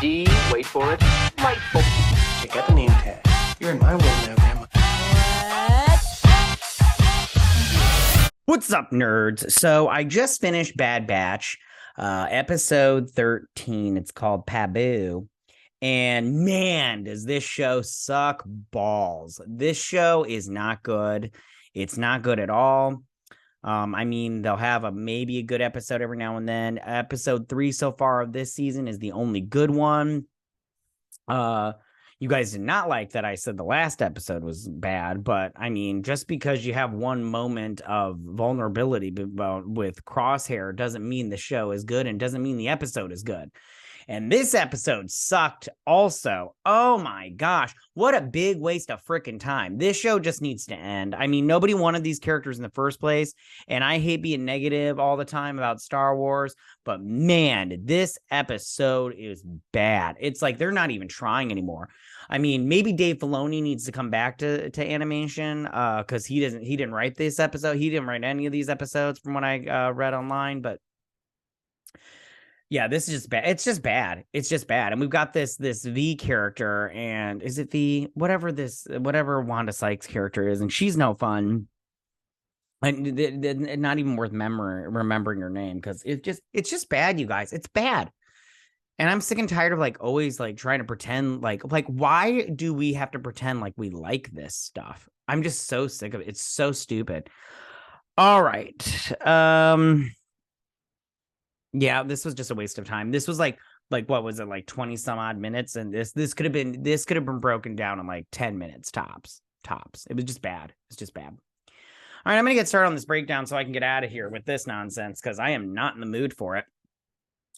D, wait for it, delightful. Check out the name tag. You're in my world now, Grandma. What's up, nerds? So I just finished Bad Batch, episode 13. It's called Pabu. And man, does this show suck balls. This show is not good. It's not good at all. I mean, they'll have maybe a good episode every now and then. Episode 3 so far of this season is the only good one. You guys did not like that I said the last episode was bad, but I mean, just because you have one moment of vulnerability with Crosshair doesn't mean the show is good and doesn't mean the episode is good. And this episode sucked also. Oh my gosh, what a big waste of freaking time. This show just needs to end. I mean, nobody wanted these characters in the first place, and I hate being negative all the time about Star Wars, but man, this episode is bad. It's like they're not even trying anymore. I mean, maybe Dave Filoni needs to come back to animation because he didn't write this episode. He didn't write any of these episodes from what I read online, but yeah, this is just bad. It's just bad. It's just bad. And we've got this V character, and is it V? Whatever Wanda Sykes character is, and she's no fun. And not even worth remembering her name because it's just bad, you guys. It's bad. And I'm sick and tired of like always like trying to pretend like why do we have to pretend like we like this stuff? I'm just so sick of it. It's so stupid. All right. Yeah, this was just a waste of time. This was like what was it, like 20 some odd minutes, and this could have been broken down in like 10 minutes tops. It was just bad. It's just bad. All right, I'm gonna get started on this breakdown so I can get out of here with this nonsense because I am not in the mood for it.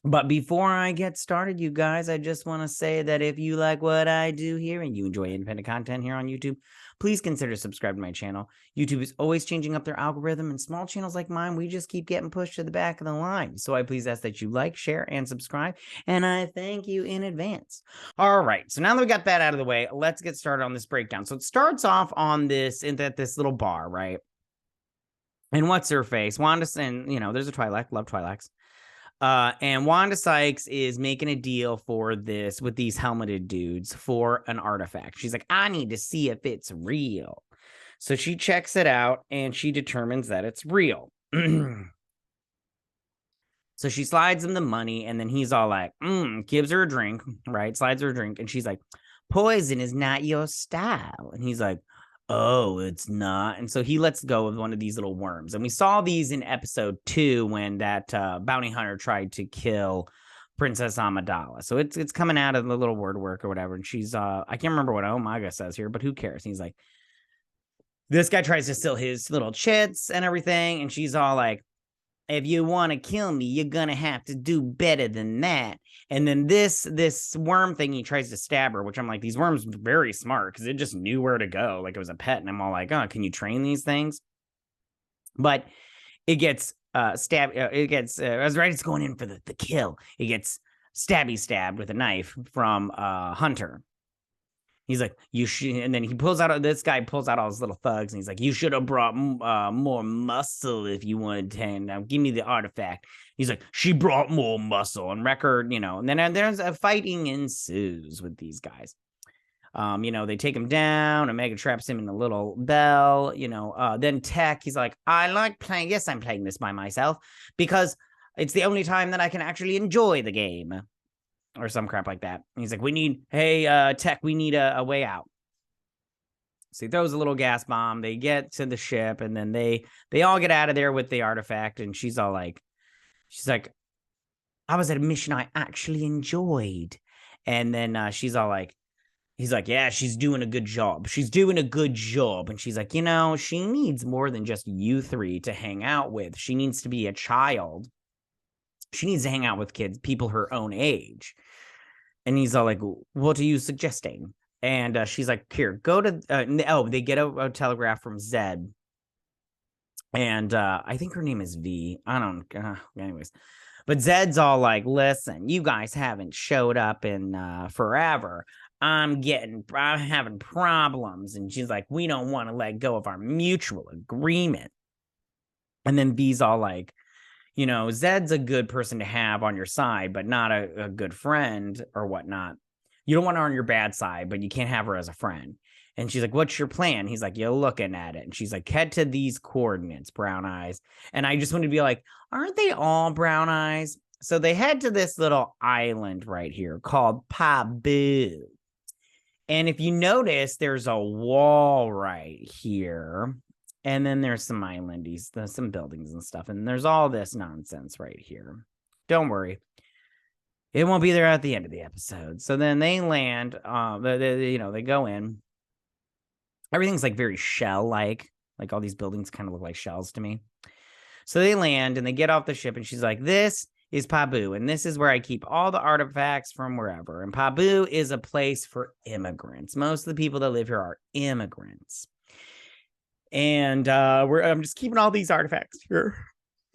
But before I get started, you guys, I just want to say that if you like what I do here and you enjoy independent content here on YouTube, please consider subscribing to my channel. YouTube is always changing up their algorithm, and small channels like mine, we just keep getting pushed to the back of the line. So I please ask that you like, share, and subscribe, and I thank you in advance. All right, so now that we got that out of the way, let's get started on this breakdown. So it starts off on this little bar, right? And what's her face? Wanda, and there's a Twi'lek, love Twi'leks. And Wanda Sykes is making a deal with these helmeted dudes for an artifact. She's like, I need to see if it's real. So she checks it out and she determines that it's real. So she slides him the money, and then he's all like, gives her a drink, right? Slides her a drink, and she's like, poison is not your style. And he's like, oh, it's not. And so he lets go of one of these little worms. And we saw these in episode 2 when that bounty hunter tried to kill Princess Amidala. So it's coming out of the little word work or whatever. And she's, I can't remember what Omega says here, but who cares? And he's like, this guy tries to steal his little chits and everything. And she's all like, if you want to kill me, you're going to have to do better than that. And then this worm thing, he tries to stab her, which I'm like, these worms are very smart because it just knew where to go. Like it was a pet. And I'm all like, oh, can you train these things? But it gets stabbed. As right, it's going in for the kill. It gets stabbed with a knife from Hunter. He's like, you should, and then this guy pulls out all his little thugs, and he's like, you should have brought more muscle if you wanted to. Now give me the artifact. He's like, she brought more muscle, and record, and then there's a fighting ensues with these guys. They take him down, Omega traps him in a little bell, then Tech, he's like, I like playing, yes, I'm playing this by myself, because it's the only time that I can actually enjoy the game. Or some crap like that. And he's like, Tech, we need a way out. So he throws a little gas bomb. They get to the ship, and then they all get out of there with the artifact. And she's like, I was at a mission I actually enjoyed. And then he's like, yeah, she's doing a good job. She's doing a good job. And she's like, she needs more than just you three to hang out with. She needs to be a child. She needs to hang out with people her own age. And he's all like, what are you suggesting? And she's like, here, go to, they get a telegraph from Zed. And I think her name is V. I don't, anyways. But Zed's all like, listen, you guys haven't showed up in forever. I'm having problems. And she's like, we don't want to let go of our mutual agreement. And then V's all like, Zed's a good person to have on your side, but not a good friend or whatnot. You don't want her on your bad side, but you can't have her as a friend. And she's like, what's your plan? He's like, you're looking at it. And she's like, head to these coordinates, Brown Eyes. And I just want to be like, aren't they all Brown Eyes? So they head to this little island right here called Pabu. And if you notice, there's a wall right here. And then there's some islandies, some buildings and stuff. And there's all this nonsense right here. Don't worry. It won't be there at the end of the episode. So then they land, they go in. Everything's like very shell-like. Like all these buildings kind of look like shells to me. So they land and they get off the ship and she's like, this is Pabu. And this is where I keep all the artifacts from wherever. And Pabu is a place for immigrants. Most of the people that live here are immigrants. And I'm just keeping all these artifacts here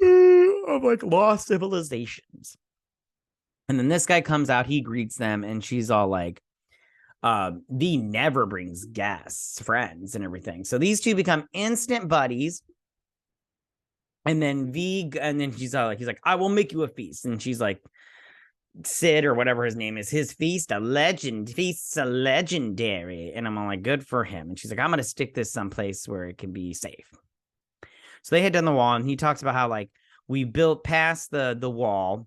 of like lost civilizations. And then this guy comes out, he greets them, and she's all like, V never brings guests, friends, and everything. So these two become instant buddies. And then he's like, I will make you a feast. And she's like, Sid or whatever his name is, his feast's a legendary. And I'm all like, good for him. And she's like, I'm gonna stick this someplace where it can be safe. So they head down the wall, and he talks about how like we built past the wall.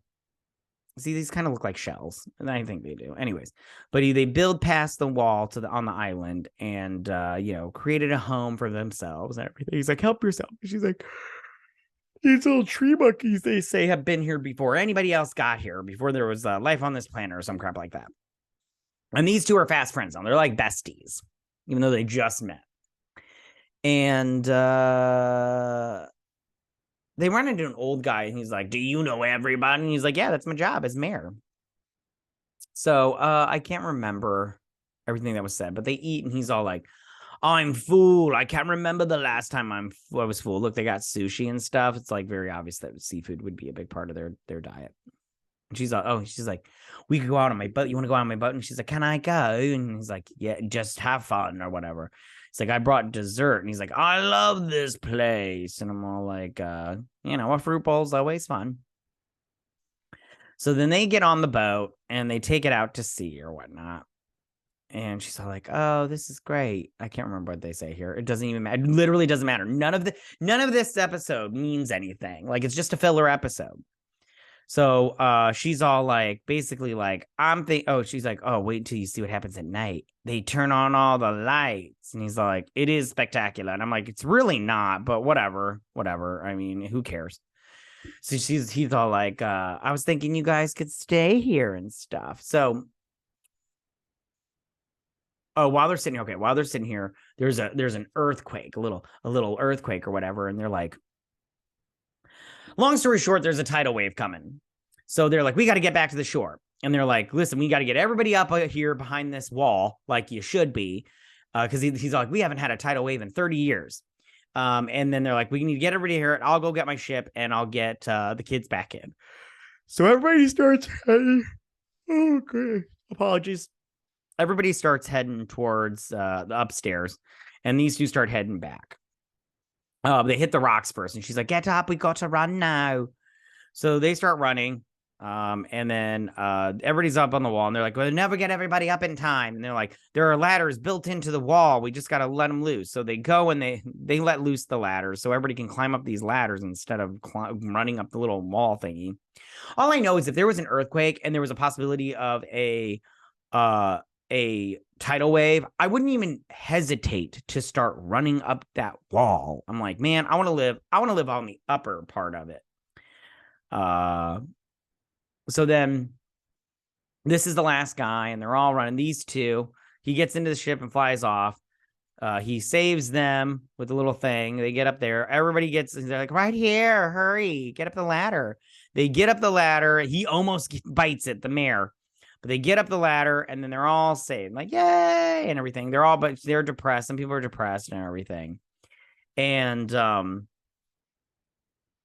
See, these kind of look like shells, and I think they do. Anyways, but they build past the wall on the island, and created a home for themselves and everything. He's like, help yourself. And she's like, these little tree monkeys, they say, have been here before anybody else got here, before there was life on this planet or some crap like that. And these two are fast friends now. They're like besties, even though they just met. And they run into an old guy, and he's like, do you know everybody? And he's like, yeah, that's my job as mayor. So I can't remember everything that was said, but they eat, and he's all like, I'm full. I can't remember the last time I was full. Look, they got sushi and stuff. It's like very obvious that seafood would be a big part of their diet. And she's like, we could go out on my boat. You want to go out on my boat? And she's like, can I go? And he's like, yeah, just have fun or whatever. It's like, I brought dessert. And he's like, I love this place. And I'm all like, a fruit bowl's always fun. So then they get on the boat and they take it out to sea or whatnot. And she's all like, oh, this is great. I can't remember what they say here. It doesn't even matter. It literally doesn't matter. None of this episode means anything. Like, it's just a filler episode. So she's all like, basically like, she's like, oh, wait until you see what happens at night. They turn on all the lights. And he's like, it is spectacular. And I'm like, it's really not, but whatever. I mean, who cares? So he's all like, I was thinking you guys could stay here and stuff. So while they're sitting here, there's an earthquake, a little earthquake or whatever, and they're like, long story short, there's a tidal wave coming. So they're like, we got to get back to the shore. And they're like, listen, we got to get everybody up here behind this wall, like you should be, because he's like, we haven't had a tidal wave in 30 years. And then they're like, we need to get everybody here. I'll go get my ship, and I'll get the kids back in. So everybody starts heading. Oh, okay. Apologies. Everybody starts heading towards the upstairs, and these two start heading back. They hit the rocks first, and she's like, get up, we got to run now. So they start running, and then everybody's up on the wall, and they're like, we'll never get everybody up in time. And they're like, there are ladders built into the wall. We just got to let them loose. So they go and they let loose the ladders so everybody can climb up these ladders instead of running up the little wall thingy. All I know is if there was an earthquake and there was a possibility of a tidal wave, I wouldn't even hesitate to start running up that wall. I'm like, man, I want to live on the upper part of it. So then this is the last guy, and they're all running. These two, he gets into the ship and flies off. He saves them with a little thing. They get up there. Everybody they're like, right here, hurry, get up the ladder. They get up the ladder. He almost bites it, the mayor. But they get up the ladder, and then they're all saved. Like, yay, and everything. But they're depressed. Some people are depressed and everything. And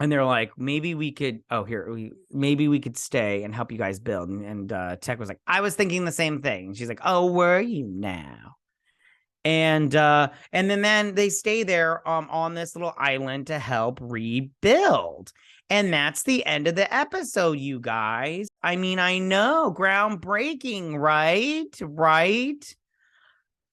they're like, maybe we could, maybe we could stay and help you guys build. And Tech was like, I was thinking the same thing. And she's like, oh, were you now? And then they stay there on this little island to help rebuild. And that's the end of the episode, you guys. I mean, I know, groundbreaking, right? Right?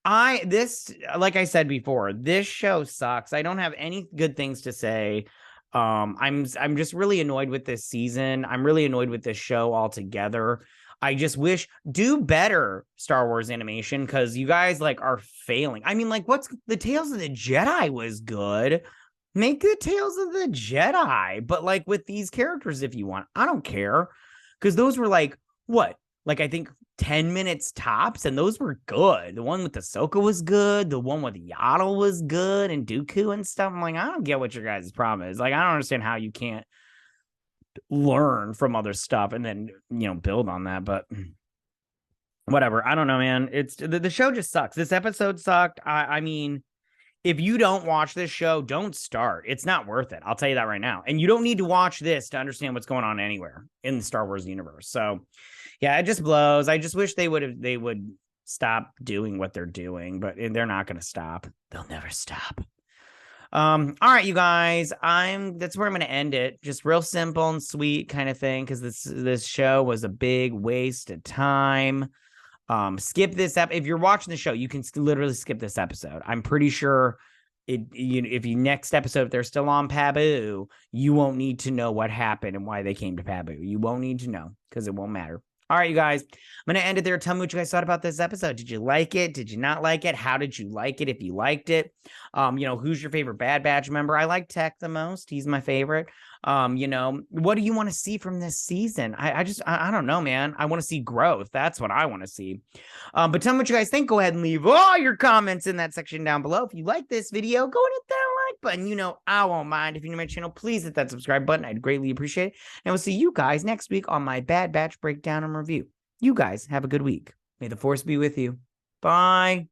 Like I said before, this show sucks. I don't have any good things to say. I'm just really annoyed with this season. I'm really annoyed with this show altogether. I just wish do better Star Wars animation because you guys like are failing. I mean, like, what's the Tales of the Jedi was good. Make the Tales of the Jedi, but like with these characters if you want. I don't care. Because those were like, what? Like, I think 10 minutes tops, and those were good. The one with Ahsoka was good. The one with Yaddle was good, and Dooku and stuff. I'm like, I don't get what your guys' problem is. Like, I don't understand how you can't learn from other stuff and then, build on that. But whatever. I don't know, man. It's the show just sucks. This episode sucked. I mean, if you don't watch this show, don't start. It's not worth it. I'll tell you that right now. And you don't need to watch this to understand what's going on anywhere in the Star Wars universe. So, yeah, it just blows. I just wish they would stop doing what they're doing, but they're not going to stop. They'll never stop. All right, you guys. That's where I'm going to end it. Just real simple and sweet kind of thing, because this show was a big waste of time. Skip this if you're watching the show, you can literally skip this episode. I'm pretty sure if you next episode, if they're still on Pabu, you won't need to know what happened and why they came to Pabu. You won't need to know because it won't matter. All right, you guys, I'm going to end it there. Tell me what you guys thought about this episode. Did you like it? Did you not like it? How did you like it? If you liked it, who's your favorite Bad Batch member? I like Tech the most. He's my favorite. What do you want to see from this season? I don't know, man. I want to see growth. That's what I want to see. But tell me what you guys think. Go ahead and leave all your comments in that section down below. If you like this video, go and hit that like button. I won't mind. If you're new to my channel, please hit that subscribe button. I'd greatly appreciate it. And we'll see you guys next week on my Bad Batch breakdown and review. You guys have a good week. May the force be with you. Bye.